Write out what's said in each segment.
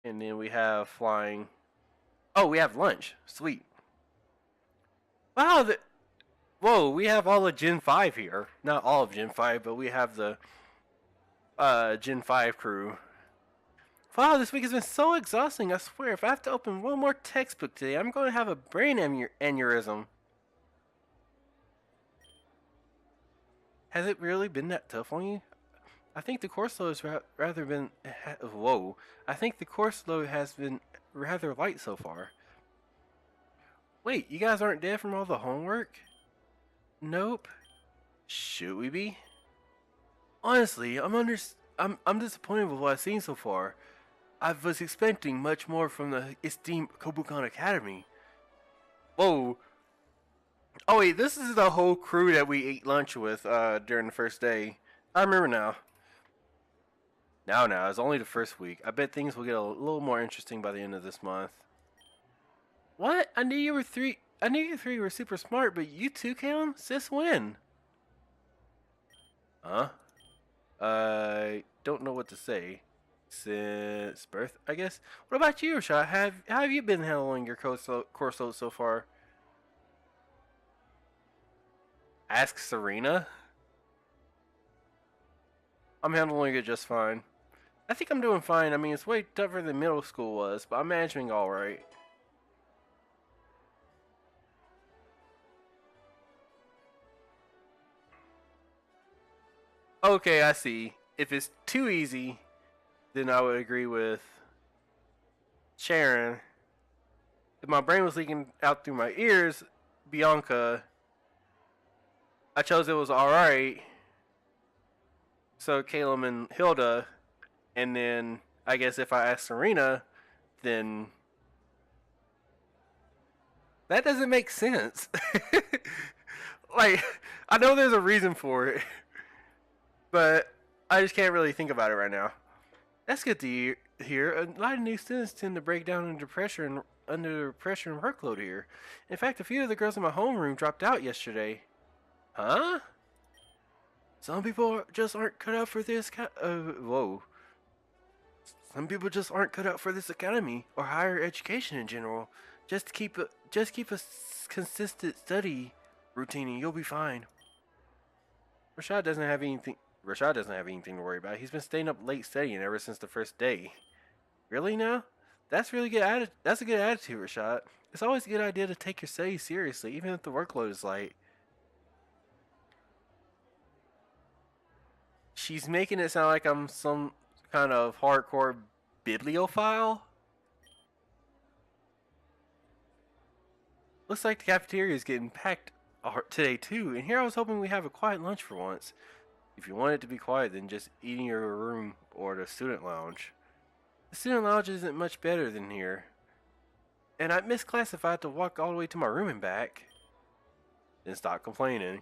And then we have flying. Oh, we have lunch. Sweet. Wow. Whoa, we have all of Gen 5 here. Not all of Gen 5, but we have the Gen 5 crew. Wow, this week has been so exhausting. I swear, if I have to open one more textbook today, I'm going to have a brain aneurysm. Has it really been that tough on you? I think the course load has rather been. Whoa. I think the course load has been rather light so far. Wait, you guys aren't dead from all the homework? Nope. Should we be? Honestly, I'm disappointed with what I've seen so far. I was expecting much more from the esteemed Kobukan Academy. Whoa. Oh wait, this is the whole crew that we ate lunch with during the first day. I remember now. Now, it's only the first week. I bet things will get a little more interesting by the end of this month. What? I knew you three were super smart, but you too, Calum? Sis, when? Huh? I don't know what to say. Since birth, I guess. What about you, Rashad? How have you been handling your course load so far? Ask Serena. I'm handling it just fine. I think I'm doing fine. I mean, it's way tougher than middle school was, but I'm managing alright. Okay, I see. If it's too easy, then I would agree with Sharon. If my brain was leaking out through my ears, Bianca, I chose it was alright. So Caleb and Hilda, and then I guess if I ask Serena, then that doesn't make sense. Like, I know there's a reason for it, but I just can't really think about it right now. That's good to hear. A lot of new students tend to break down under pressure and workload here. In fact, a few of the girls in my homeroom dropped out yesterday. Huh? Some people just aren't cut out for this. Whoa. Some people just aren't cut out for this academy or higher education in general. Just keep a consistent study routine, and you'll be fine. Rashad doesn't have anything to worry about. He's been staying up late studying ever since the first day. Really now? That's really good. That's a good attitude, Rashad. It's always a good idea to take your studies seriously, even if the workload is light. She's making it sound like I'm some kind of hardcore bibliophile. Looks like the cafeteria is getting packed today too, and here I was hoping we have a quiet lunch for once. If you want it to be quiet, then just eat in your room or the student lounge. The student lounge isn't much better than here. And I missed class if I had to walk all the way to my room and back. Then stop complaining.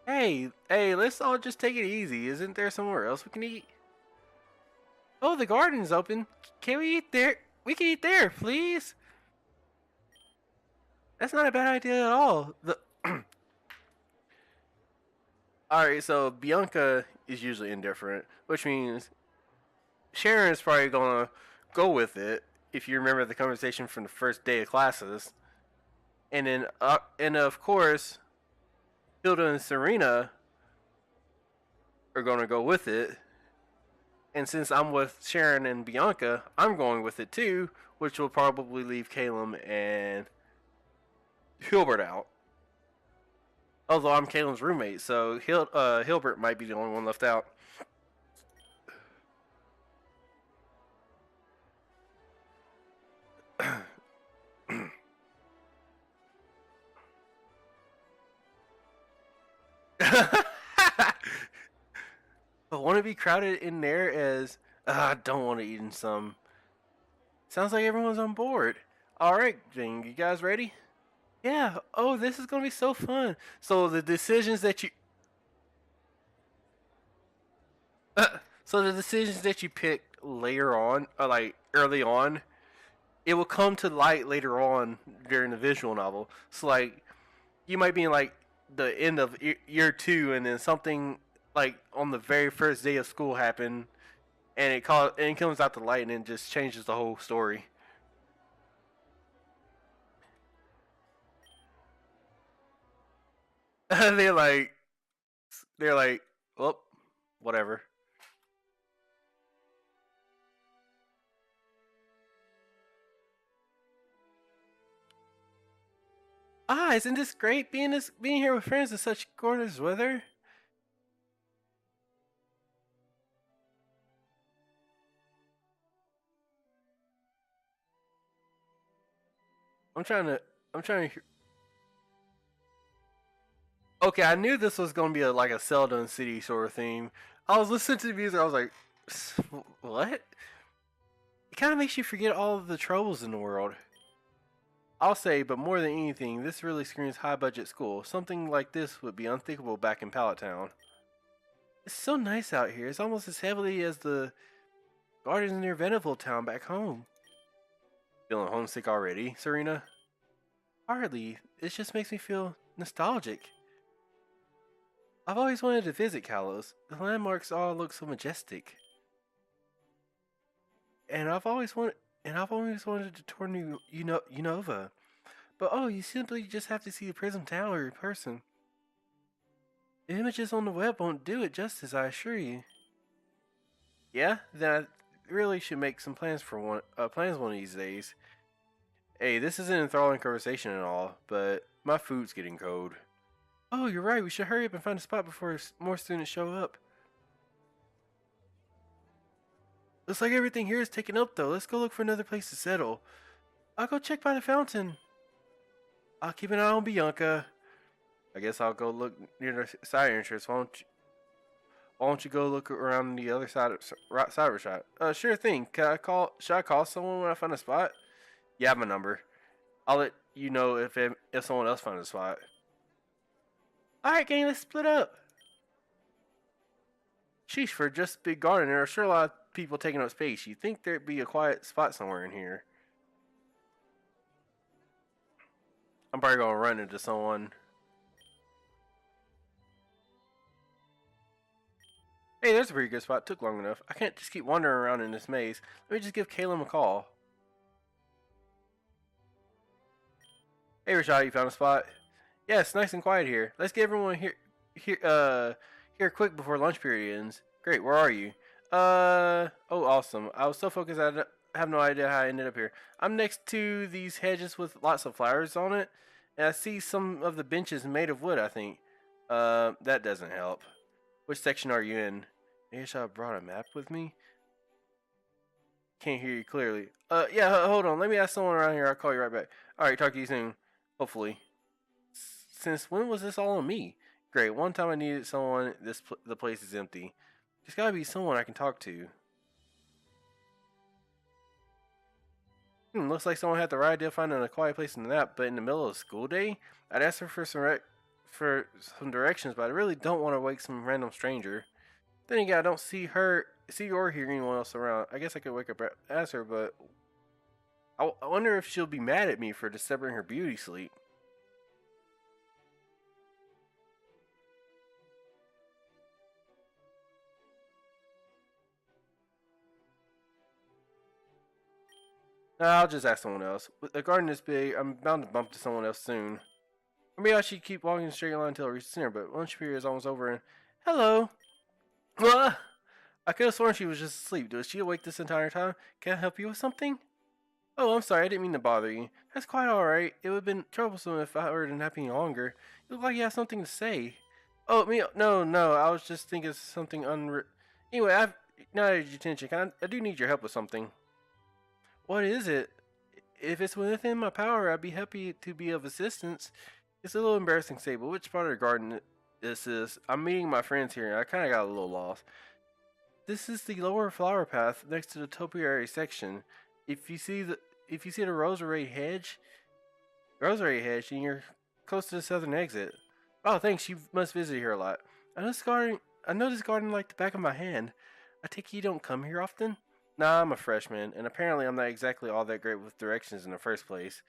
Hey, let's all just take it easy. Isn't there somewhere else we can eat? Oh, the garden's open. Can we eat there? We can eat there, please. That's not a bad idea at all. Alright, so Bianca is usually indifferent, which means Sharon is probably gonna go with it if you remember the conversation from the first day of classes. And then, and of course, Hilda and Serena are gonna go with it. And since I'm with Sharon and Bianca, I'm going with it too, which will probably leave Caleb and Hilbert out. Although I'm Caleb's roommate, so Hilbert might be the only one left out. But want to be crowded in there as I don't want to eat in some. Sounds like everyone's on board. Alright, then you guys ready? Yeah, oh, this is gonna be so fun. So the decisions that you pick later on, or like early on, it will come to light later on during the visual novel. So like you might be in like the end of year 2 and then something like on the very first day of school happened and it comes out the light and it just changes the whole story. they're like they're like, well, whatever. Ah, isn't this great being here with friends in such gorgeous weather? I'm trying to I'm trying to Okay, I knew this was gonna be like a Seldon City sort of theme. I was listening to the music, I was like, what? It kind of makes you forget all of the troubles in the world. I'll say, but more than anything, this really screams high budget school. Something like this would be unthinkable back in Pallet Town. It's so nice out here. It's almost as heavily as the gardens near Veneville Town back home. Feeling homesick already, Serena? Hardly. It just makes me feel nostalgic. I've always wanted to visit Kalos. The landmarks all look so majestic. And I've always wanted to tour New Unova. But oh, you simply just have to see the Prism Tower in person. The images on the web won't do it justice, I assure you. Yeah, then I really should make some plans one of these days. Hey, this is an enthralling conversation and all, but my food's getting cold. Oh, you're right. We should hurry up and find a spot before more students show up. Looks like everything here is taken up, though. Let's go look for another place to settle. I'll go check by the fountain. I'll keep an eye on Bianca. I guess I'll go look near the side entrance. Why don't you go look around the other side of right side of the shop? Sure thing. Should I call someone when I find a spot? You have my number. I'll let you know if someone else finds a spot. All right, gang, let's split up. Sheesh, for just a big garden, there are sure a lot of people taking up space. You'd think there'd be a quiet spot somewhere in here. I'm probably gonna run into someone. Hey, there's a pretty good spot. Took long enough. I can't just keep wandering around in this maze. Let me just give Caleb a call. Hey, Rashad, you found a spot? Yeah, it's nice and quiet here. Let's get everyone here quick before lunch period ends. Great, where are you? Oh, awesome. I was so focused I have no idea how I ended up here. I'm next to these hedges with lots of flowers on it, and I see some of the benches made of wood, I think. That doesn't help. Which section are you in? Maybe I should have brought a map with me? Can't hear you clearly. Yeah, hold on. Let me ask someone around here. I'll call you right back. Alright, talk to you soon. Hopefully. Since when was this all on me? Great. One time I needed someone. The place is empty. There's gotta be someone I can talk to. Looks like someone had the right idea finding a quiet place in the map, but in the middle of school day, I'd ask her for some directions, but I really don't want to wake some random stranger. Then again, I don't see or hear anyone else around. I guess I could wake up ask her, but I wonder if she'll be mad at me for disturbing her beauty sleep. Nah, I'll just ask someone else. With the garden this big, I'm bound to bump into someone else soon. Or maybe I should keep walking in a straight line until I reach the center, but lunch period is almost over and... Hello! What? I could have sworn she was just asleep. Was she awake this entire time? Can I help you with something? Oh, I'm sorry. I didn't mean to bother you. That's quite alright. It would have been troublesome if I were to nap any longer. You look like you have something to say. Oh, me? No. I was just thinking of something Anyway, I've not your attention. I do need your help with something. What is it? If it's within my power, I'd be happy to be of assistance. It's a little embarrassing to say, but which part of the garden this is? I'm meeting my friends here, and I kind of got a little lost. This is the lower flower path next to the topiary section. If you see the rosary hedge, and you're close to the southern exit. Oh, thanks. You must visit here a lot. I know this garden like the back of my hand. I take it you don't come here often? Nah, I'm a freshman, and apparently I'm not exactly all that great with directions in the first place.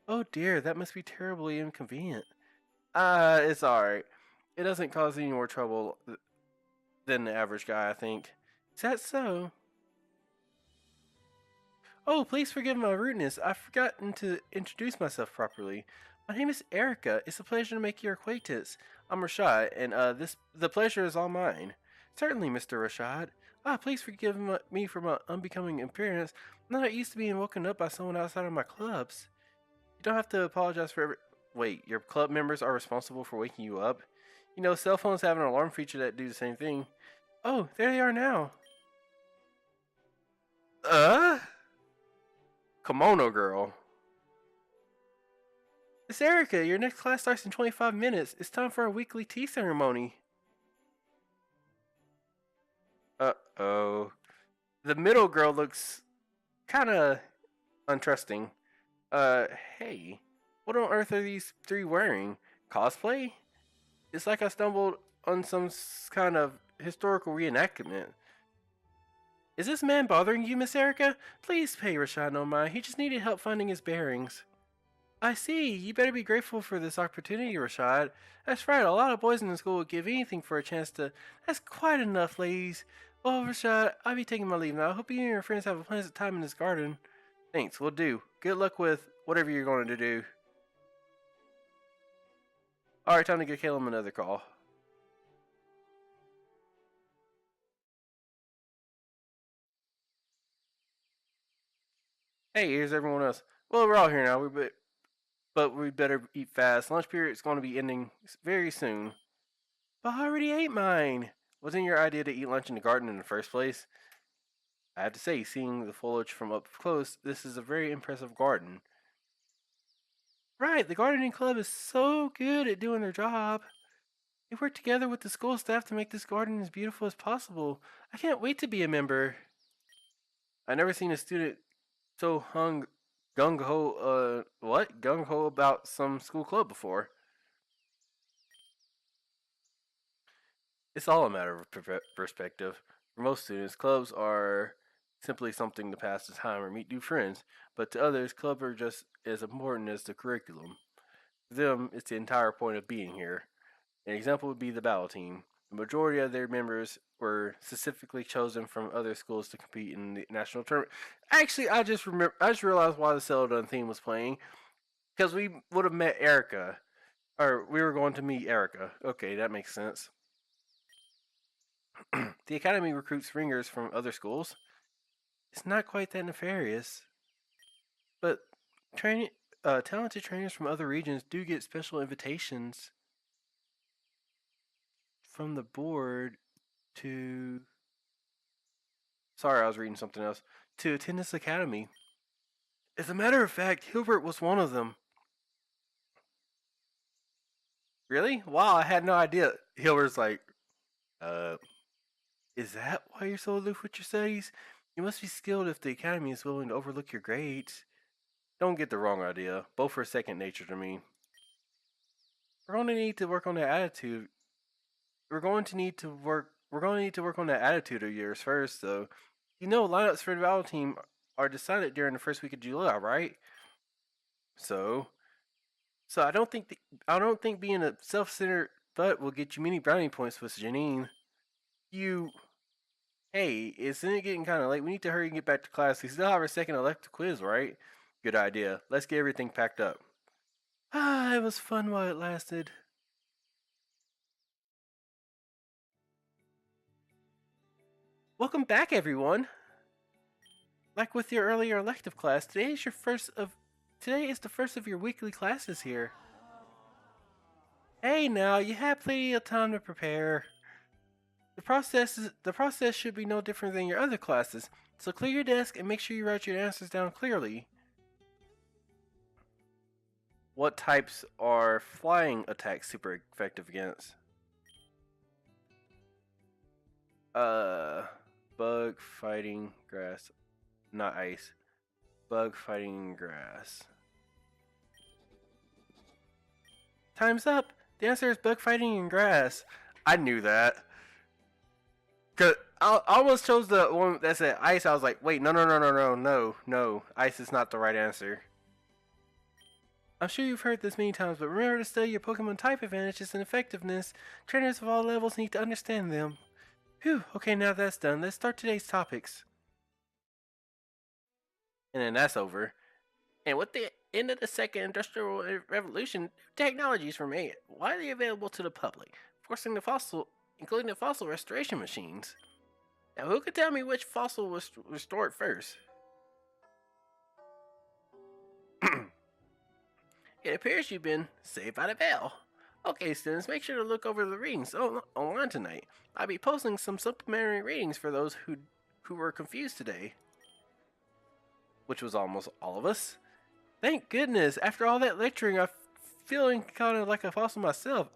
Oh dear, that must be terribly inconvenient. It's alright. It doesn't cause any more trouble than the average guy, I think. Is that so? Oh, please forgive my rudeness. I've forgotten to introduce myself properly. My name is Erica. It's a pleasure to make your acquaintance. I'm Rashad, and the pleasure is all mine. Certainly, Mr. Rashad. Please forgive me for my unbecoming appearance. I'm not used to being woken up by someone outside of my clubs. You don't have to apologize for every. Wait, your club members are responsible for waking you up? You know, cell phones have an alarm feature that do the same thing. Oh, there they are now. Uh? Kimono girl. Miss Erica, your next class starts in 25 minutes. It's time for our weekly tea ceremony. Uh-oh. The middle girl looks kinda untrusting. Uh, hey. What on earth are these three wearing? Cosplay? It's like I stumbled on some kind of historical reenactment. Is this man bothering you, Miss Erica? Please pay Rashad no mind. He just needed help finding his bearings. I see. You better be grateful for this opportunity, Rashad. That's right. A lot of boys in the school would give anything for a chance to. That's quite enough, ladies. Well, Rashad, I'll be taking my leave now. I hope you and your friends have a pleasant time in this garden. Thanks. We'll do. Good luck with whatever you're going to do. Alright, time to give Caleb another call. Hey, here's everyone else. Well, we're all here now, but we better eat fast. Lunch period is going to be ending very soon. But I already ate mine. Wasn't your idea to eat lunch in the garden in the first place? I have to say, seeing the foliage from up close, this is a very impressive garden. Right, the gardening club is so good at doing their job. They work together with the school staff to make this garden as beautiful as possible. I can't wait to be a member. I've never seen a student so gung ho about some school club before. It's all a matter of perspective. For most students, clubs are simply something to pass the time or meet new friends, but to others, clubs are just as important as the curriculum. For them, it's the entire point of being here. An example would be the battle team. The majority of their members were specifically chosen from other schools to compete in the national tournament. Actually, I just realized why the Celadon theme was playing, because we would have met Erica, or we were going to meet Erica. Okay, that makes sense. The academy recruits ringers from other schools. It's not quite that nefarious, but training talented trainers from other regions do get special invitations from the board to. Sorry, I was reading something else. To attend this academy. As a matter of fact, Hilbert was one of them. Really? Wow, I had no idea. Hilbert's like, uh, is that why you're so aloof with your studies? You must be skilled if the academy is willing to overlook your grades. Don't get the wrong idea. Both are second nature to me. We're going to need to work on that attitude. We're going to need to work on that attitude of yours first, though. You know, lineups for the battle team are decided during the first week of July, right? So, so I don't think being a self-centered butt will get you many brownie points with Janine. You, hey, isn't it getting kind of late? We need to hurry and get back to class. We still have our second elective quiz, right? Good idea. Let's get everything packed up. It was fun while it lasted. Welcome back, everyone. Like with your earlier elective class, today is the first of your weekly classes here. Hey now, you had plenty of time to prepare. The process should be no different than your other classes. So clear your desk and make sure you write your answers down clearly. What types are flying attacks super effective against? Bug fighting grass, not ice. Bug fighting grass. Time's up. The answer is bug fighting in grass. I knew that. Cause I almost chose the one that said ice. I was like, wait, no. Ice is not the right answer. I'm sure you've heard this many times, but remember to study your Pokemon type advantages and effectiveness. Trainers of all levels need to understand them. Phew, okay, now that's done. Let's start today's topics. and then that's over. And with the end of the second industrial revolution, technologies were made widely available to the public, forcing including the fossil restoration machines. Now, who could tell me which fossil was restored first? It appears you've been saved by the bell. Okay, students, make sure to look over the readings online tonight. I'll be posting some supplementary readings for those who were confused today, which was almost all of us. Thank goodness! After all that lecturing, I'm feeling kind of like a fossil myself.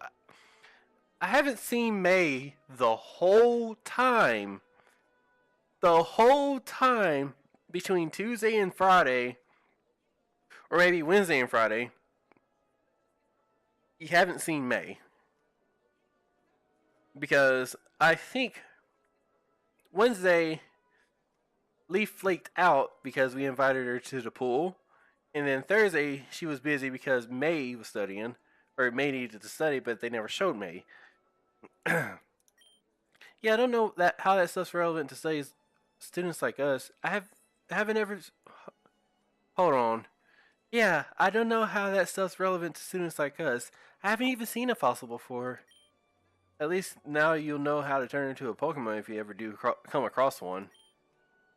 I haven't seen May the whole time. The whole time between Tuesday and Friday, or maybe Wednesday and Friday. You haven't seen May. Because I think Wednesday, Leaf flaked out because we invited her to the pool. And then Thursday, she was busy because May was studying. Or May needed to study, but they never showed May. Yeah, I don't know how that stuff's relevant to studies students like us. I haven't ever. Hold on. Yeah, I don't know how that stuff's relevant to students like us. I haven't even seen a fossil before. At least now you'll know how to turn into a Pokemon if you ever do come across one.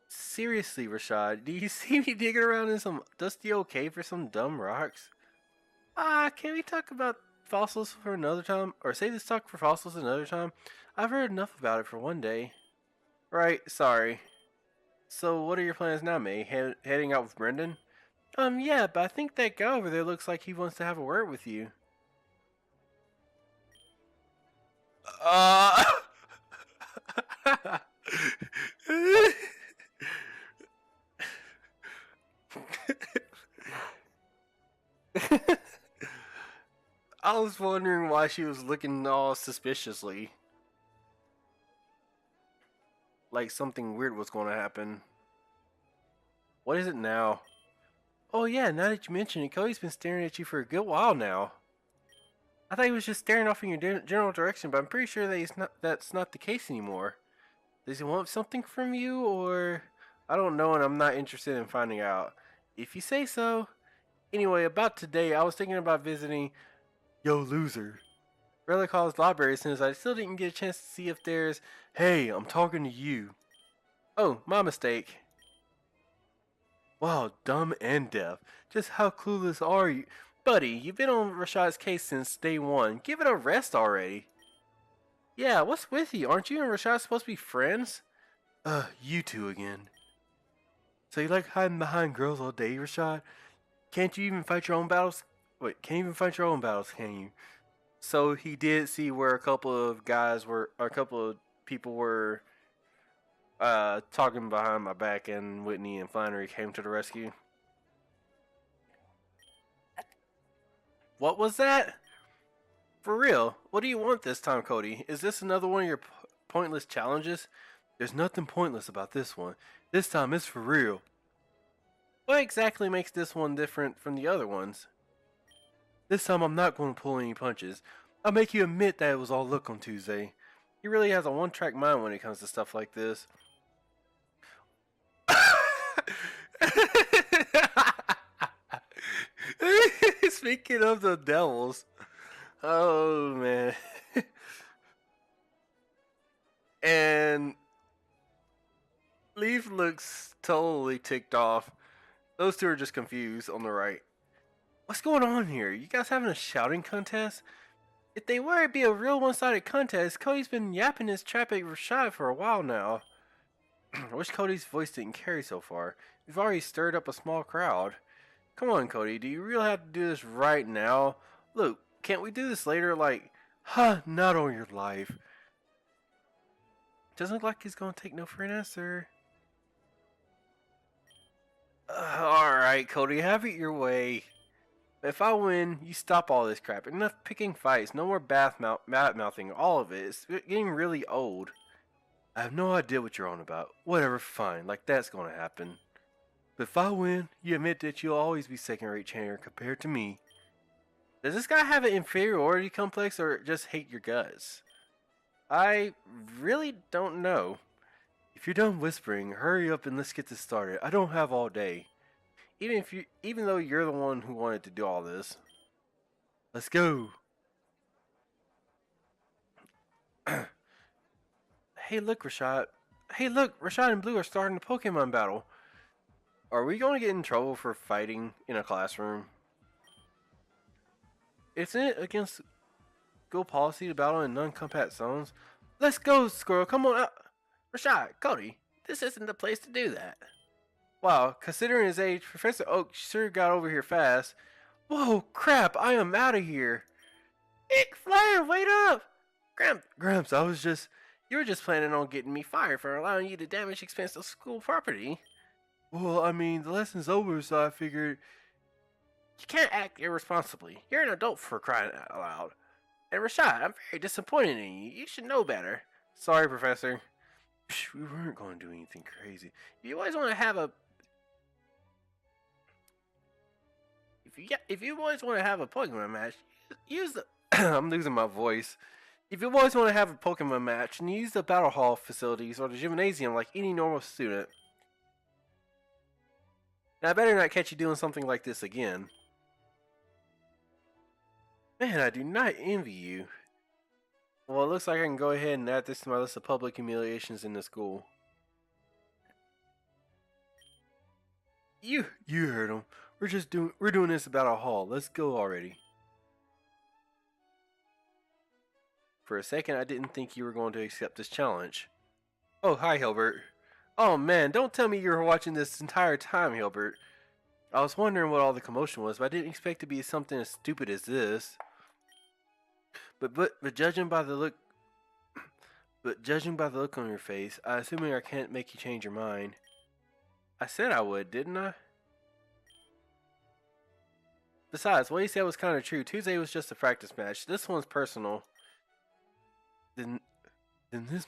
Seriously, Rashad, do you see me digging around in some dusty old cave for some dumb rocks? Can we talk about fossils for another time? Or save this talk for fossils another time? I've heard enough about it for one day. Right, sorry. So what are your plans now, May? Heading out with Brendan? Yeah, but I think that guy over there looks like he wants to have a word with you. Uh... I was wondering why she was looking all suspiciously. Like something weird was going to happen. What is it now? Oh yeah, now that you mention it, Cody's been staring at you for a good while now. I thought he was just staring off in your general direction, but I'm pretty sure that that's not the case anymore. Does he want something from you, or... I don't know, and I'm not interested in finding out. If you say so. Anyway, about today, I was thinking about visiting... Yo, loser. Relic Hall's library since I still didn't get a chance to see if there's... Hey, I'm talking to you. Oh, my mistake. Wow, dumb and deaf. Just how clueless are you? Buddy, you've been on Rashad's case since day one. Give it a rest already. Yeah, what's with you? Aren't you and Rashad supposed to be friends? You two again. So you like hiding behind girls all day, Rashad? Can't you even fight your own battles? Wait, can't even fight your own battles, can you? So he did see where a couple of people were talking behind my back, and Whitney and Flannery came to the rescue. What was that? For real, what do you want this time, Cody? Is this another one of your pointless challenges? There's nothing pointless about this one. This time it's for real. What exactly makes this one different from the other ones? This time I'm not going to pull any punches. I'll make you admit that it was all luck on Tuesday. He really has a one-track mind when it comes to stuff like this. Speaking of the devils. Oh, man. And Leaf looks totally ticked off. Those two are just confused on the right. What's going on here? You guys having a shouting contest? If they were, it'd be a real one-sided contest. Cody's been yapping his trap at Rashad for a while now. I wish Cody's voice didn't carry so far. We've already stirred up a small crowd. Come on, Cody. Do you really have to do this right now? Look, can't we do this later? Like, not on your life. Doesn't look like he's gonna take no for an answer. Alright, Cody, have it your way. If I win, you stop all this crap. Enough picking fights. No more mouthing. All of it. It's getting really old. I have no idea what you're on about. Whatever, fine. Like that's gonna happen. But if I win, you admit that you'll always be second-rate trainer compared to me. Does this guy have an inferiority complex or just hate your guts? I really don't know. If you're done whispering, hurry up and let's get this started. I don't have all day. even though you're the one who wanted to do all this. Let's go. Hey, look, Rashad. Hey, look, Rashad and Blue are starting a Pokemon battle. Are we going to get in trouble for fighting in a classroom? Isn't it against school policy to battle in non-combat zones? Let's go, Squirrel. Come on out. Rashad, Cody, this isn't the place to do that. Wow, considering his age, Professor Oak sure got over here fast. Whoa, crap, I am out of here. Ick, Flare, wait up! Gramps, you were just planning on getting me fired for allowing you to damage expensive school property. Well, I mean, the lesson's over, so I figured... You can't act irresponsibly. You're an adult for crying out loud. And Rashad, I'm very disappointed in you. You should know better. Sorry, Professor. Psh, we weren't going to do anything crazy. If you always want to have a... If you always want to have a Pokemon match, use the... I'm losing my voice. If you always want to have a Pokemon match, then use the Battle Hall facilities or the gymnasium like any normal student. Now, I better not catch you doing something like this again. Man, I do not envy you. Well, it looks like I can go ahead and add this to my list of public humiliations in the school. You heard him. We're doing this about a hall. Let's go already. For a second, I didn't think you were going to accept this challenge. Oh, hi, Hilbert. Oh man, don't tell me you were watching this entire time, Hilbert. I was wondering what all the commotion was, but I didn't expect it to be something as stupid as this. But judging by the look on your face, assuming I can't make you change your mind. I said I would, didn't I? Besides, what you said was kind of true. Tuesday was just a practice match. This one's personal. Then this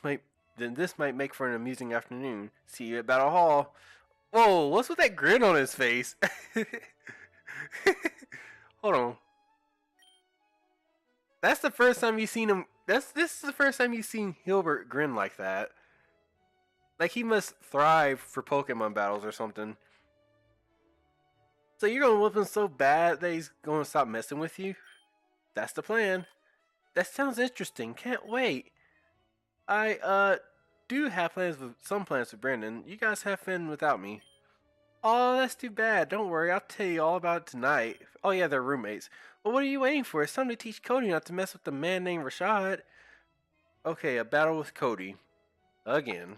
might make for an amusing afternoon. See you at Battle Hall. Whoa, what's with that grin on his face? Hold on. That's the first time you've seen him. This is the first time you've seen Hilbert grin like that. Like he must thrive for Pokemon battles or something. So you're gonna whip him so bad that he's gonna stop messing with you? That's the plan. That sounds interesting. Can't wait. I do have some plans with Brandon. You guys have fun without me. Oh, that's too bad. Don't worry, I'll tell you all about it tonight. Oh yeah, they're roommates. Well, what are you waiting for? It's time to teach Cody not to mess with the man named Rashad. Okay, a battle with Cody. Again.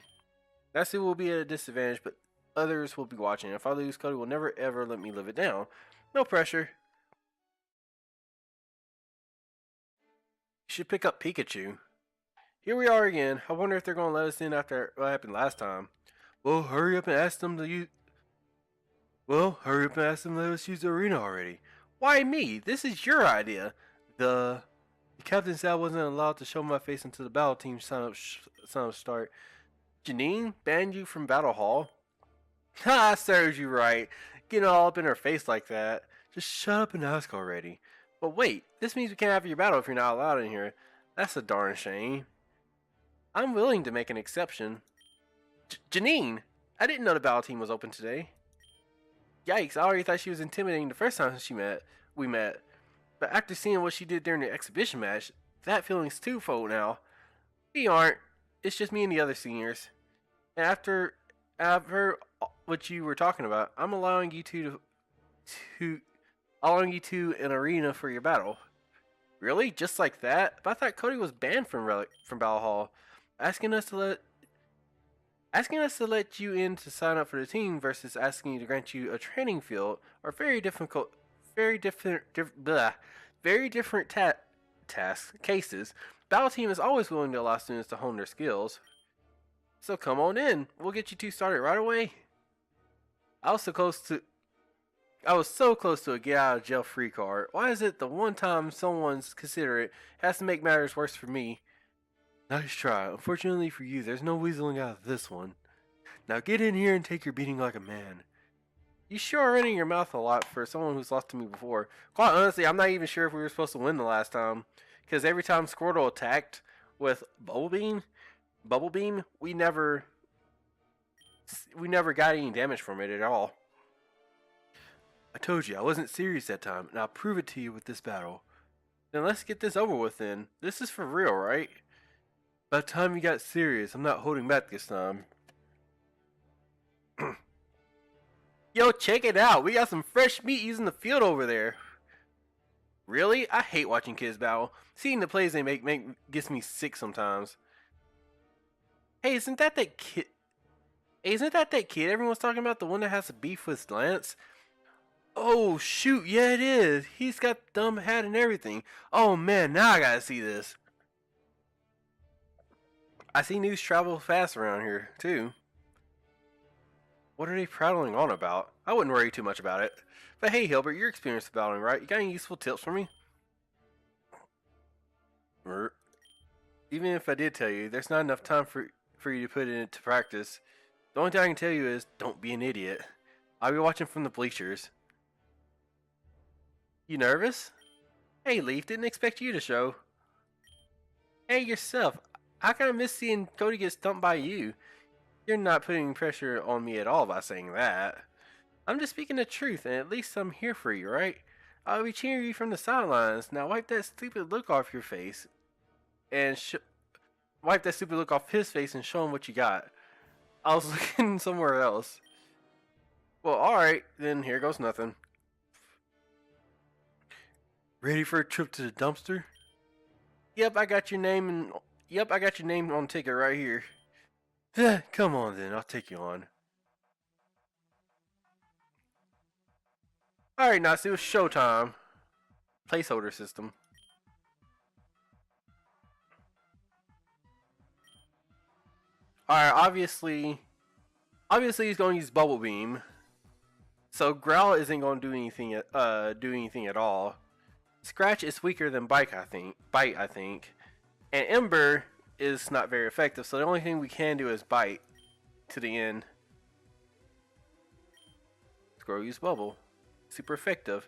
That's it will be at a disadvantage, but others will be watching. If I lose, Cody will never ever let me live it down. No pressure. You should pick up Pikachu. Here we are again. I wonder if they're going to let us in after what happened last time. Well, hurry up and ask them to use... Well, hurry up and ask them to let us use the arena already. Why me? This is your idea. The captain said I wasn't allowed to show my face until the battle team sign up start. Janine banned you from Battle Hall? Ha, serves you right. Getting all up in her face like that. Just shut up and ask already. But wait, this means we can't have your battle if you're not allowed in here. That's a darn shame. I'm willing to make an exception. Janine! I didn't know the battle team was open today. Yikes, I already thought she was intimidating the first time we met. But after seeing what she did during the exhibition match, that feeling's twofold now. We aren't. It's just me and the other seniors. And after I've heard what you were talking about, I'm allowing you to an arena for your battle. Really? Just like that? But I thought Cody was banned from Battle Hall. Asking us to let you in to sign up for the team versus asking you to grant you a training field are very different tasks. Cases. Battle team is always willing to allow students to hone their skills. So come on in. We'll get you two started right away. I was so close to a get out of jail free card. Why is it the one time someone's considerate has to make matters worse for me? Nice try. Unfortunately for you, there's no weaseling out of this one. Now get in here and take your beating like a man. You sure are running your mouth a lot for someone who's lost to me before. Quite honestly, I'm not even sure if we were supposed to win the last time. Because every time Squirtle attacked with Bubble Beam, we never got any damage from it at all. I told you I wasn't serious that time, and I'll prove it to you with this battle. Then let's get this over with then. This is for real, right? By the time you got serious, I'm not holding back this time. Yo, check it out. We got some fresh meat using the field over there. Really? I hate watching kids battle. Seeing the plays they make gets me sick sometimes. Hey, isn't that kid? Hey, isn't that kid everyone's talking about? The one that has a beef with Lance? Oh, shoot. Yeah, it is. He's got the dumb hat and everything. Oh, man. Now I gotta see this. I see news travel fast around here, too. What are they prattling on about? I wouldn't worry too much about it. But hey, Hilbert, you're experienced with battling, right? You got any useful tips for me? Even if I did tell you, there's not enough time for you to put it into practice. The only thing I can tell you is, don't be an idiot. I'll be watching from the bleachers. You nervous? Hey, Leaf, didn't expect you to show. Hey, yourself. I kinda miss seeing Cody get stumped by you. You're not putting pressure on me at all by saying that. I'm just speaking the truth, and at least I'm here for you, right? I'll be cheering you from the sidelines. Now wipe that stupid look off your face. And wipe that stupid look off his face and show him what you got. I was looking somewhere else. Well, alright, then here goes nothing. Ready for a trip to the dumpster? Yep, I got your name on ticket right here. Come on then, I'll take you on. Alright, Natsu, it's showtime. Placeholder system. Alright, obviously he's going to use Bubble Beam. So Growl isn't going to do anything at all. Scratch is weaker than Bite, I think. And Ember is not very effective, so the only thing we can do is Bite to the end. Scroll use Bubble. Super effective.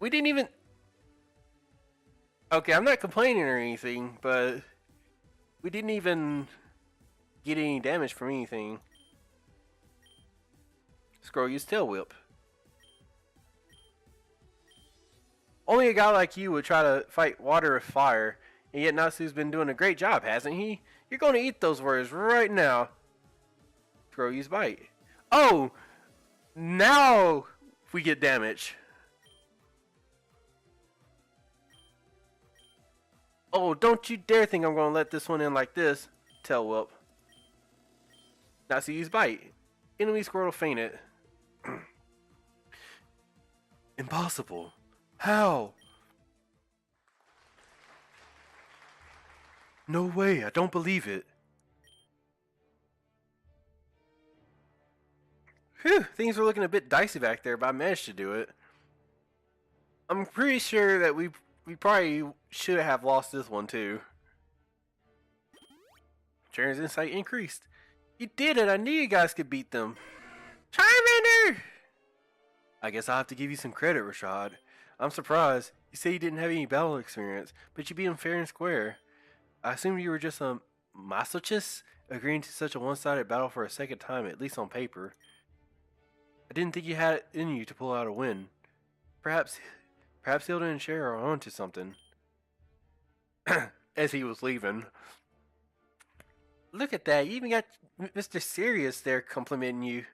We didn't even... Okay, I'm not complaining or anything, but we didn't even get any damage from anything. Scroll use Tail Whip. Only a guy like you would try to fight water with fire, and yet Natsu's been doing a great job, hasn't he? You're going to eat those words right now. Scroll use Bite. Oh! Now we get damage. Oh, don't you dare think I'm going to let this one in like this. Tail Whip. Natsu use Bite. Enemy Squirtle fainted. Impossible. How? No way, I don't believe it. Whew, things were looking a bit dicey back there, but I managed to do it. I'm pretty sure that we probably should have lost this one too. Charon's insight increased. You did it, I knew you guys could beat them. Charmander! I guess I'll have to give you some credit, Rashad. I'm surprised. You say you didn't have any battle experience, but you beat him fair and square. I assumed you were just a masochist, agreeing to such a one-sided battle for a second time, at least on paper. I didn't think you had it in you to pull out a win. Perhaps Hilda and Cher are onto something. As he was leaving. Look at that, you even got Mr. Serious there complimenting you.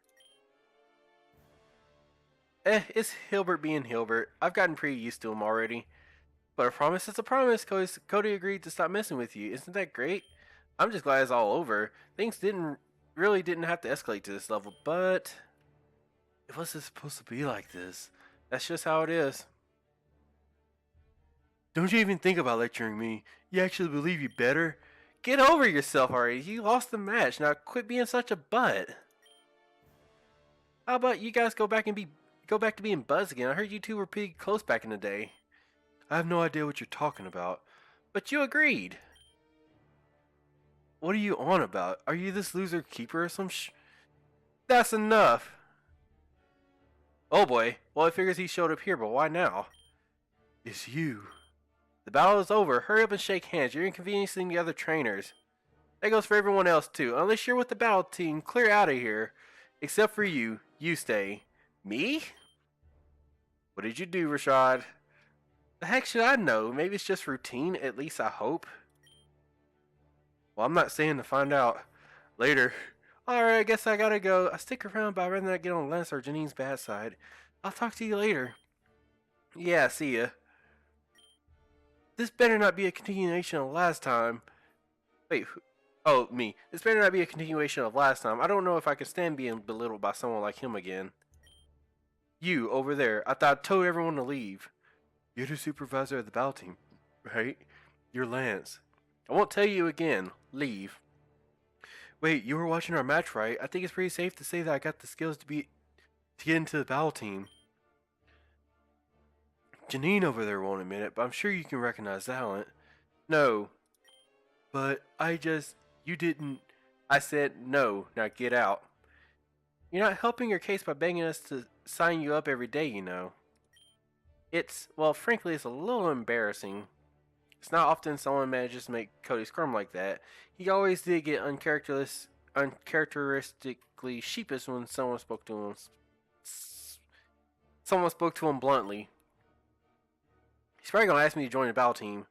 It's Hilbert being Hilbert. I've gotten pretty used to him already. But a promise is a promise, cause Cody agreed to stop messing with you. Isn't that great? I'm just glad it's all over. Things really didn't have to escalate to this level, but it wasn't supposed to be like this. That's just how it is. Don't you even think about lecturing me. You actually believe you better? Get over yourself already. You lost the match. Now quit being such a butt. How about you guys go back to being buds again? I heard you two were pretty close back in the day. I have no idea what you're talking about. But you agreed. What are you on about? Are you this loser keeper or some That's enough. Oh boy. Well, it figures he showed up here, but why now? It's you. The battle is over. Hurry up and shake hands. You're inconveniencing the other trainers. That goes for everyone else too. Unless you're with the battle team, clear out of here. Except for you. You stay. Me? What did you do, Rashad? The heck should I know? Maybe it's just routine, at least I hope. Well, I'm not saying to find out. Later. Alright, I guess I gotta go. I stick around, but I'd rather not get on Lance or Janine's bad side. I'll talk to you later. Yeah, see ya. This better not be a continuation of last time. Wait, oh, me. This better not be a continuation of last time. I don't know if I can stand being belittled by someone like him again. You, over there. I thought I told everyone to leave. You're the supervisor of the battle team, right? You're Lance. I won't tell you again. Leave. Wait, you were watching our match, right? I think it's pretty safe to say that I got the skills to get into the battle team. Janine over there won't admit it, but I'm sure you can recognize talent. No. But you didn't. I said no, now get out. You're not helping your case by begging us to sign you up every day, you know. Well, frankly, it's a little embarrassing. It's not often someone manages to make Cody squirm like that. He always did get uncharacteristically sheepish when someone spoke to him. Someone spoke to him bluntly. He's probably gonna ask me to join the battle team.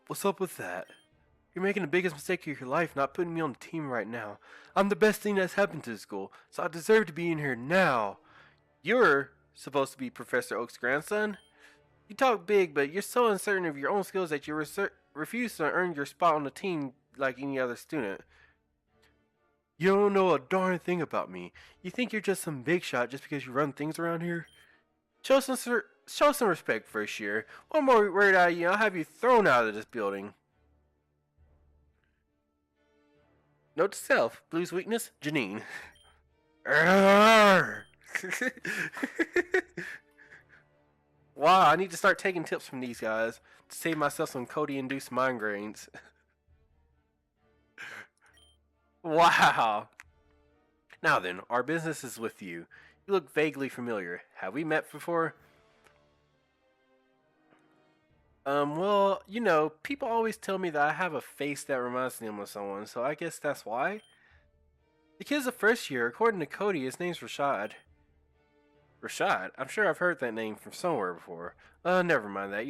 What's up with that? You're making the biggest mistake of your life not putting me on the team right now. I'm the best thing that's happened to the school, so I deserve to be in here now. You're supposed to be Professor Oak's grandson? You talk big, but you're so uncertain of your own skills that you refuse to earn your spot on the team like any other student. You don't know a darn thing about me. You think you're just some big shot just because you run things around here? Show some respect first year. One more word out of you, I'll have you thrown out of this building. Note to self, Blue's weakness, Janine. Wow, I need to start taking tips from these guys to save myself some Cody-induced migraines. Wow. Now then, our business is with you. You look vaguely familiar. Have we met before? Well, you know, people always tell me that I have a face that reminds them of someone, so I guess that's why. The kid's the first year. According to Cody, his name's Rashad. Rashad? I'm sure I've heard that name from somewhere before. Never mind that.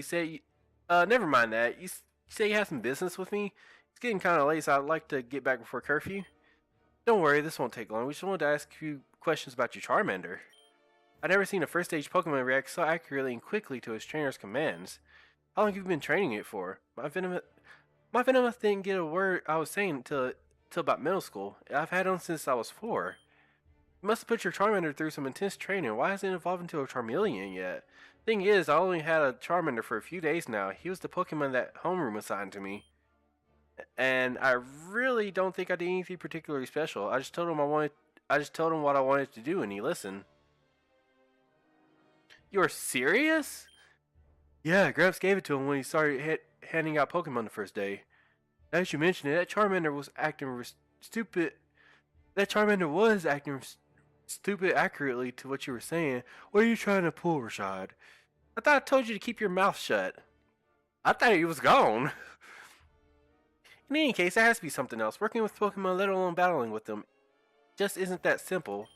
Never mind that. You say you have some business with me? It's getting kind of late, so I'd like to get back before curfew. Don't worry, this won't take long. We just wanted to ask you questions about your Charmander. I've never seen a first stage Pokemon react so accurately and quickly to its trainer's commands. How long have you been training it for? My Venomous didn't get a word I was saying till about middle school. I've had him since I was 4. You must have put your Charmander through some intense training. Why hasn't it evolved into a Charmeleon yet? Thing is, I only had a Charmander for a few days now. He was the Pokemon that homeroom assigned to me. And I really don't think I did anything particularly special. I just told him what I wanted to do and he listened. You're serious? Yeah, Gramps gave it to him when he started handing out Pokemon the first day. Now that you mention it, that Charmander was acting stupid. That Charmander was acting stupid accurately to what you were saying. What are you trying to pull, Rashad? I thought I told you to keep your mouth shut. I thought he was gone. In any case, there has to be something else. Working with Pokemon, let alone battling with them, just isn't that simple.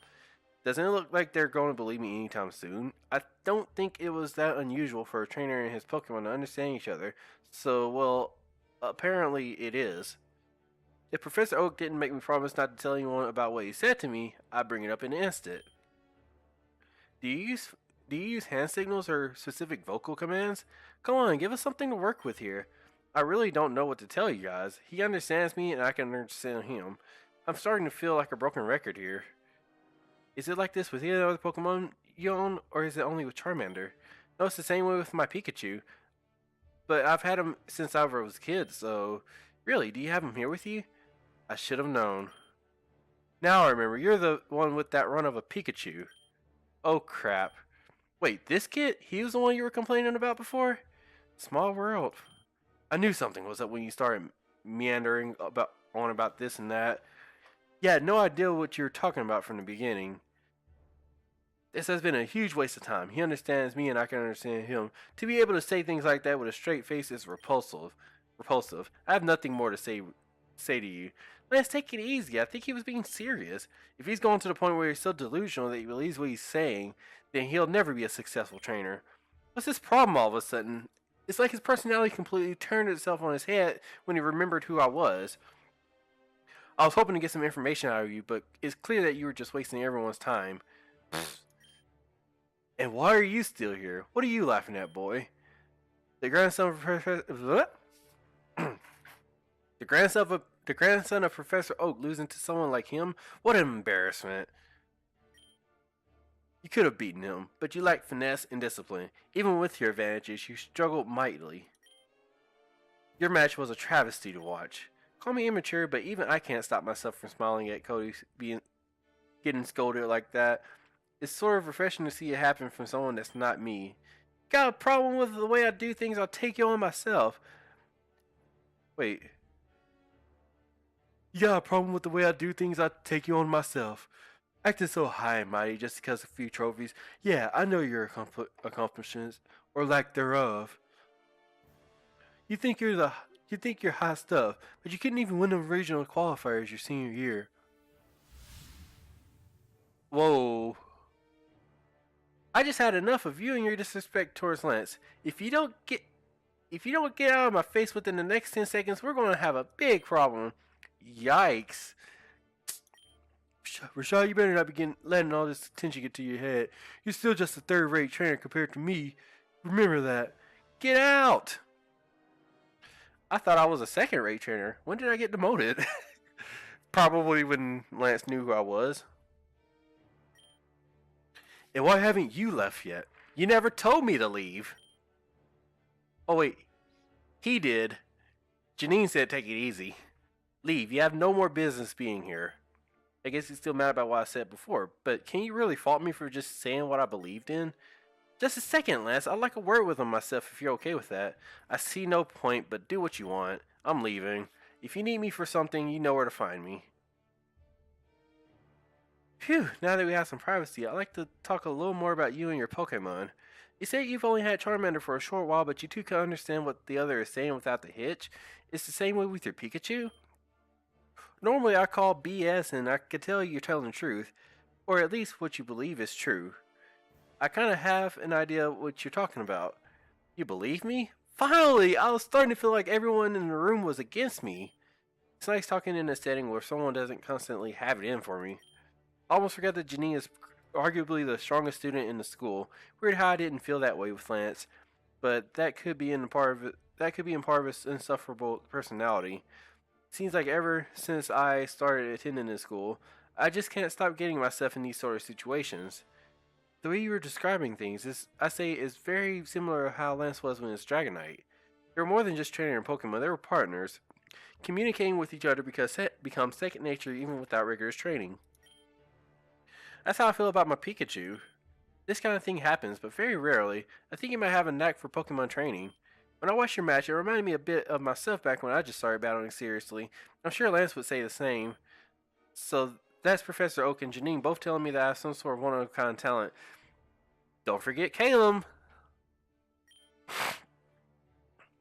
Doesn't it look like they're going to believe me anytime soon? I don't think it was that unusual for a trainer and his Pokemon to understand each other. So, well, apparently it is. If Professor Oak didn't make me promise not to tell anyone about what he said to me, I'd bring it up in an instant. Do you use hand signals or specific vocal commands? Come on, give us something to work with here. I really don't know what to tell you guys. He understands me and I can understand him. I'm starting to feel like a broken record here. Is it like this with any other Pokemon you own, or is it only with Charmander? No, it's the same way with my Pikachu. But I've had him since I was a kid, so... Really, do you have him here with you? I should have known. Now I remember, you're the one with that run of a Pikachu. Oh crap. Wait, this kid? He was the one you were complaining about before? Small world. I knew something was up when you started meandering about this and that. Yeah, I had no idea what you were talking about from the beginning. This has been a huge waste of time. He understands me and I can understand him. To be able to say things like that with a straight face is repulsive. I have nothing more to say to you. Let's take it easy. I think he was being serious. If he's going to the point where he's so delusional that he believes what he's saying, then he'll never be a successful trainer. What's his problem all of a sudden? It's like his personality completely turned itself on his head when he remembered who I was. I was hoping to get some information out of you, but it's clear that you were just wasting everyone's time. And why are you still here? What are you laughing at, boy? The grandson of Professor... the grandson of Professor Oak losing to someone like him? What an embarrassment. You could have beaten him, but you lacked finesse and discipline. Even with your advantages, you struggled mightily. Your match was a travesty to watch. Call me immature, but even I can't stop myself from smiling at Cody getting scolded like that. It's sort of refreshing to see it happen from someone that's not me. Got a problem with the way I do things, I'll take you on myself. Wait. You got a problem with the way I do things, I'll take you on myself. Acting so high and mighty just because of a few trophies. Yeah, I know your accomplishments, or lack thereof. You think you're high stuff, but you couldn't even win the regional qualifiers your senior year. Whoa. I just had enough of you and your disrespect towards Lance. If you don't get out of my face within the next 10 seconds, we're going to have a big problem. Yikes. Rashad, you better not begin letting all this attention get to your head. You're still just a third-rate trainer compared to me. Remember that. Get out! I thought I was a second-rate trainer. When did I get demoted? Probably when Lance knew who I was. And why haven't you left yet? You never told me to leave. Oh wait, he did. Janine said take it easy. Leave, you have no more business being here. I guess he's still mad about what I said before, but can you really fault me for just saying what I believed in? Just a second, Lance. I'd like a word with him myself if you're okay with that. I see no point, but do what you want. I'm leaving. If you need me for something, you know where to find me. Phew, now that we have some privacy, I'd like to talk a little more about you and your Pokemon. You say you've only had Charmander for a short while, but you two can understand what the other is saying without the hitch. It's the same way with your Pikachu? Normally I call BS and I can tell you're telling the truth, or at least what you believe is true. I kind of have an idea what you're talking about. You believe me? Finally! I was starting to feel like everyone in the room was against me. It's nice talking in a setting where someone doesn't constantly have it in for me. I almost forgot that Janine is arguably the strongest student in the school. Weird how I didn't feel that way with Lance, but that could be in part of his insufferable personality. Seems like ever since I started attending this school, I just can't stop getting myself in these sort of situations. The way you were describing things is very similar to how Lance was when he was Dragonite. They were more than just training Pokemon, they were partners. Communicating with each other becomes second nature even without rigorous training. That's how I feel about my Pikachu. This kind of thing happens, but very rarely. I think you might have a knack for Pokemon training. When I watched your match, it reminded me a bit of myself back when I just started battling seriously. I'm sure Lance would say the same. So that's Professor Oak and Janine both telling me that I have some sort of one-of-a-kind talent. Don't forget Caleb!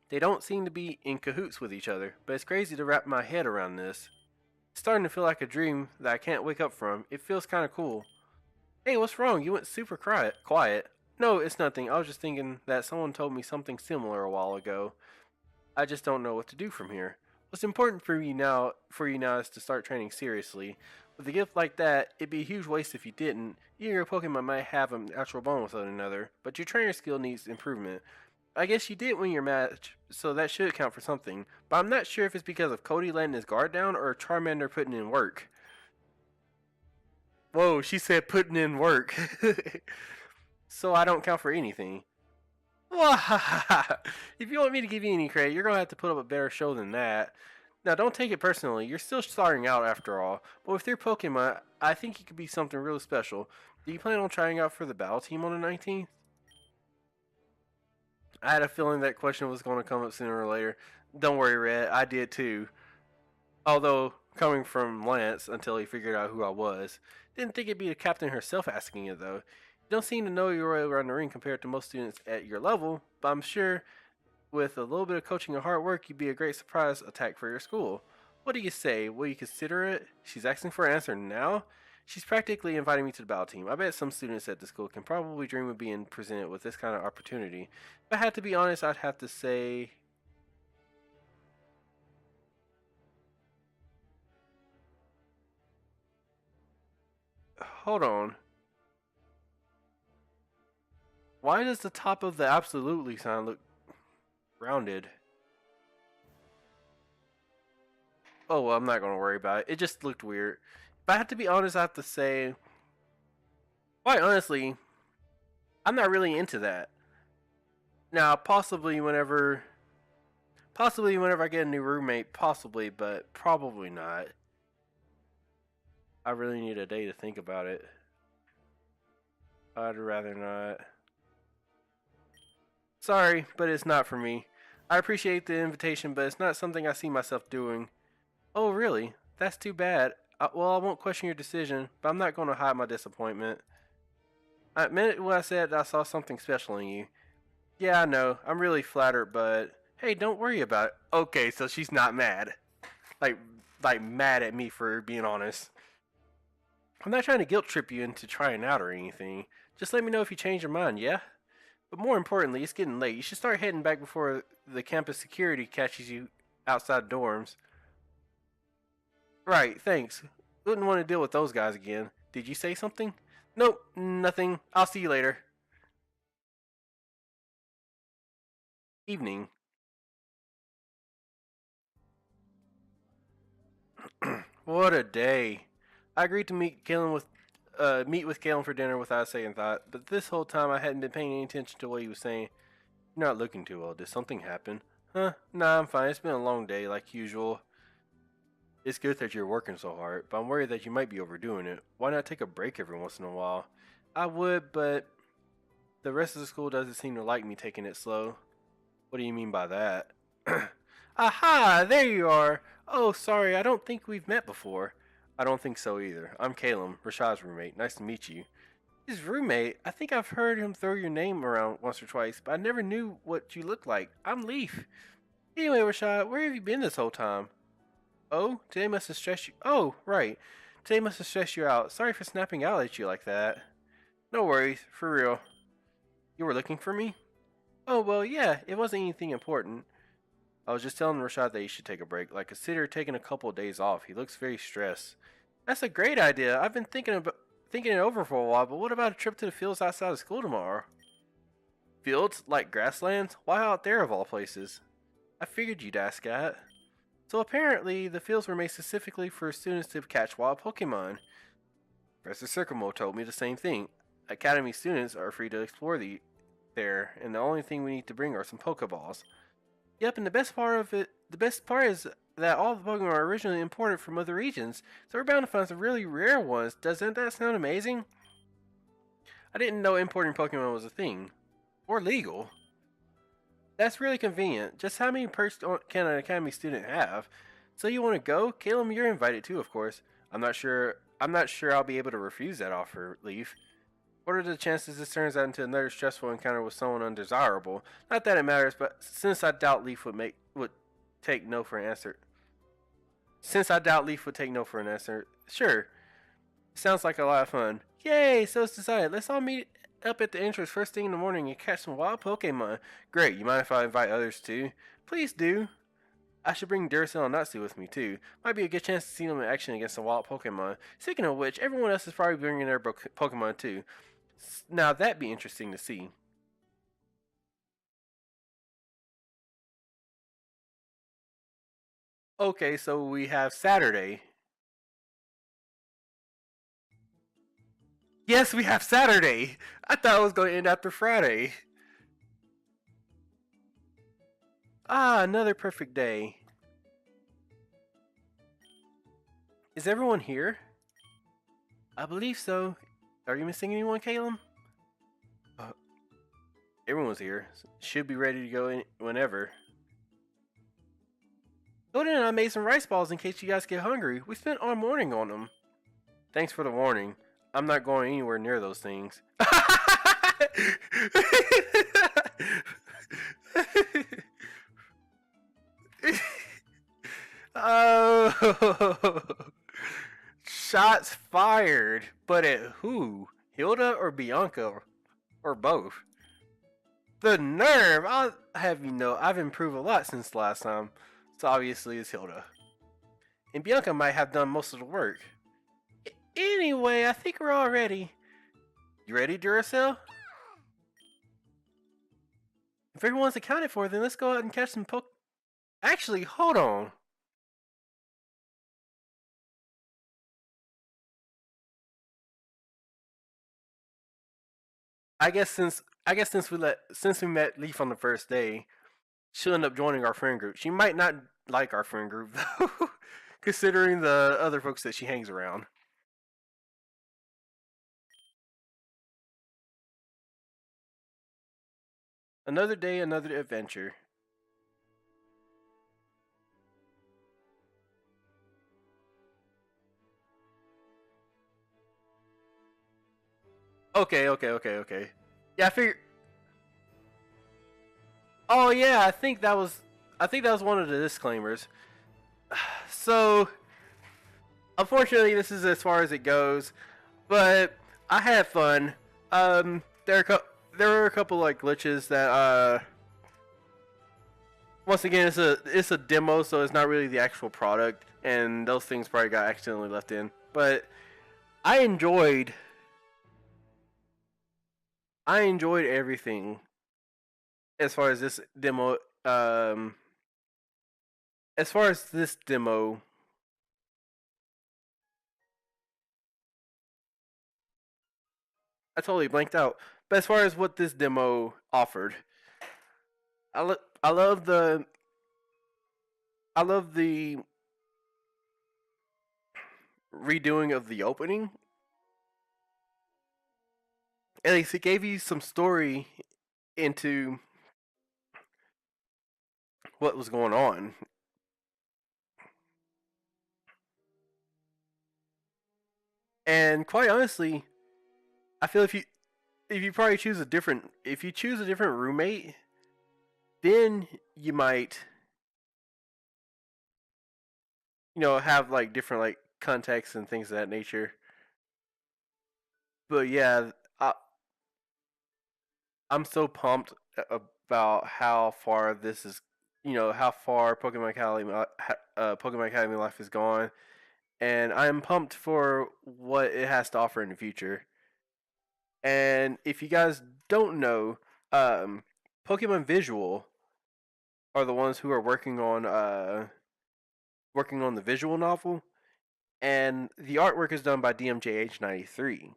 They don't seem to be in cahoots with each other, but it's crazy to wrap my head around this. It's starting to feel like a dream that I can't wake up from. It feels kind of cool. Hey, what's wrong? You went super quiet. No, it's nothing. I was just thinking that someone told me something similar a while ago. I just don't know what to do from here. What's important for you now is to start training seriously. With a gift like that, it'd be a huge waste if you didn't. You and your Pokemon might have a natural bond with one another, but your trainer skill needs improvement. I guess you did win your match, so that should count for something, but I'm not sure if it's because of Cody letting his guard down or Charmander putting in work. Whoa, she said putting in work. So I don't count for anything. If you want me to give you any credit, you're going to have to put up a better show than that. Now, don't take it personally. You're still starting out after all. But with your Pokemon, I think you could be something really special. Do you plan on trying out for the battle team on the 19th? I had a feeling that question was going to come up sooner or later. Don't worry, Red. I did too. Although, coming from Lance until he figured out who I was. Didn't think it'd be the captain herself asking it, though. You don't seem to know your way around the ring compared to most students at your level, but I'm sure with a little bit of coaching and hard work, you'd be a great surprise attack for your school. What do you say? Will you consider it? She's asking for an answer now? She's practically inviting me to the battle team. I bet some students at the school can probably dream of being presented with this kind of opportunity. If I had to be honest, I'd have to say... Hold on. Why does the top of the absolutely sign look rounded? Oh, well, I'm not going to worry about it. It just looked weird. If I have to be honest, I have to say, quite honestly, I'm not really into that. Now, possibly whenever I get a new roommate, possibly, but probably not. I really need a day to think about it. I'd rather not. Sorry, but it's not for me. I appreciate the invitation, but it's not something I see myself doing. Oh, really? That's too bad. Well, I won't question your decision, but I'm not going to hide my disappointment. I admit when I said I saw something special in you. Yeah, I know. I'm really flattered, but hey, don't worry about it. Okay, so she's not mad. Like, mad at me for being honest. I'm not trying to guilt trip you into trying out or anything. Just let me know if you change your mind, yeah? But more importantly, it's getting late. You should start heading back before the campus security catches you outside dorms. Right, thanks. Wouldn't want to deal with those guys again. Did you say something? Nope, nothing. I'll see you later. Evening. What a day. I agreed to meet with Kalen for dinner without a second thought, but this whole time I hadn't been paying any attention to what he was saying. You're not looking too well. Did something happen? Huh? Nah, I'm fine. It's been a long day, like usual. It's good that you're working so hard, but I'm worried that you might be overdoing it. Why not take a break every once in a while? I would, but the rest of the school doesn't seem to like me taking it slow. What do you mean by that? Aha! There you are! Oh, sorry, I don't think we've met before. I don't think so either. I'm Caleb, Rashad's roommate. Nice to meet you. His roommate? I think I've heard him throw your name around once or twice, but I never knew what you looked like. I'm Leaf. Anyway, Rashad, where have you been this whole time? Oh, today must have stressed you. Oh, right. Today must have stressed you out. Sorry for snapping out at you like that. No worries, for real. You were looking for me? Oh, well, yeah, it wasn't anything important. I was just telling Rashad that he should take a break. Like, consider taking a couple of days off. He looks very stressed. That's a great idea. I've been thinking it over for a while, but what about a trip to the fields outside of school tomorrow? Fields? Like grasslands? Why out there of all places? I figured you'd ask that. So apparently, the fields were made specifically for students to catch wild Pokemon. Professor Sycamore told me the same thing. Academy students are free to explore there, and the only thing we need to bring are some Pokeballs. Yep, and the best part is that all the Pokemon are originally imported from other regions, so we're bound to find some really rare ones. Doesn't that sound amazing? I didn't know importing Pokemon was a thing. Or legal. That's really convenient. Just how many perks can an Academy student have? So you want to go? Caleb, you're invited too, of course. I'm not sure I'll be able to refuse that offer, Leaf. What are the chances this turns out into another stressful encounter with someone undesirable? Not that it matters, but since I doubt Leaf would take no for an answer. Sure. Sounds like a lot of fun. Yay, so it's decided. Let's all meet up at the entrance first thing in the morning and catch some wild Pokemon. Great, you mind if I invite others too? Please do. I should bring Duracell and Natsu with me too. Might be a good chance to see them in action against some wild Pokemon. Speaking of which, everyone else is probably bringing their Pokemon too. Now that'd be interesting to see. Okay, so we have Saturday. Yes, we have Saturday! I thought it was going to end after Friday. Ah, another perfect day. Is everyone here? I believe so. Are you missing anyone, Caleb? Uh, Everyone's here. Should be ready to go whenever. Golden and I made some rice balls in case you guys get hungry. We spent all morning on them. Thanks for the warning. I'm not going anywhere near those things. Oh, shots fired, but at who? Hilda or Bianca, or both? The nerve! I'll have you know, I've improved a lot since last time. So obviously it's Hilda. And Bianca might have done most of the work. Anyway, I think we're all ready. You ready, Duracell? If everyone's accounted for, then let's go out and catch some poke. Actually, hold on. I guess since we met Leaf on the first day, she'll end up joining our friend group. She might not like our friend group though, considering the other folks that she hangs around. Another day, another adventure. Okay. Yeah, I figure. Oh yeah, I think that was one of the disclaimers. So, unfortunately, this is as far as it goes. But I had fun. There were a couple like glitches that once again it's a demo, so it's not really the actual product, and those things probably got accidentally left in. But I enjoyed I enjoyed everything as far as this demo. As far as this demo, I totally blanked out. But as far as what this demo offered, I lo- I love the I love the redoing of the opening. At least it gave you some story into what was going on. And quite honestly, I feel if you choose a different roommate, then you might have like different like contexts and things of that nature. But yeah, I'm so pumped about how far this is. How far Pokemon Academy Life is gone, and I'm pumped for what it has to offer in the future. And if you guys don't know, um, Pokemon Visual are the ones who are working on the visual novel, and the artwork is done by DMJH93,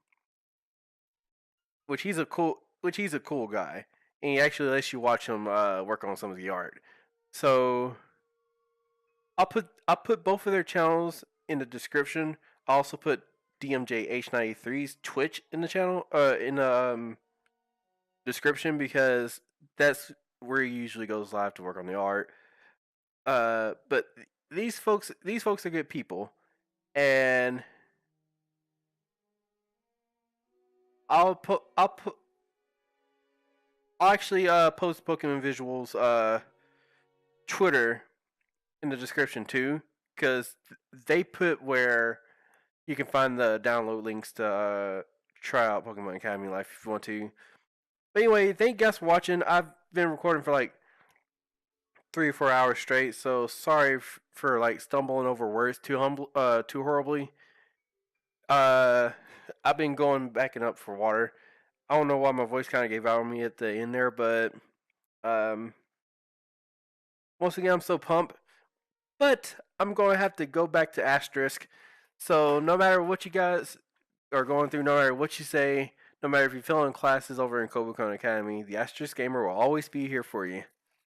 which he's a cool guy, and he actually lets you watch him work on some of the art. So I'll put both of their channels in the description. I'll also put DMJH93's Twitch in the channel in the description, because that's where he usually goes live to work on the art. But these folks are good people, and I'll actually post Pokemon Visuals Twitter in the description too, because they put where you can find the download links to try out Pokemon Academy Life if you want to. But anyway, thank you guys for watching. I've been recording for like 3 or 4 hours straight, so sorry for like stumbling over words too horribly. Uh, I've been going backing up for water. I don't know why my voice kind of gave out on me at the end there, but um, once again, I'm so pumped. But I'm going to have to go back to Asterisk. So no matter what you guys are going through, no matter what you say, no matter if you're failing classes over in Kobukon Academy, the AsteriskGamer will always be here for you.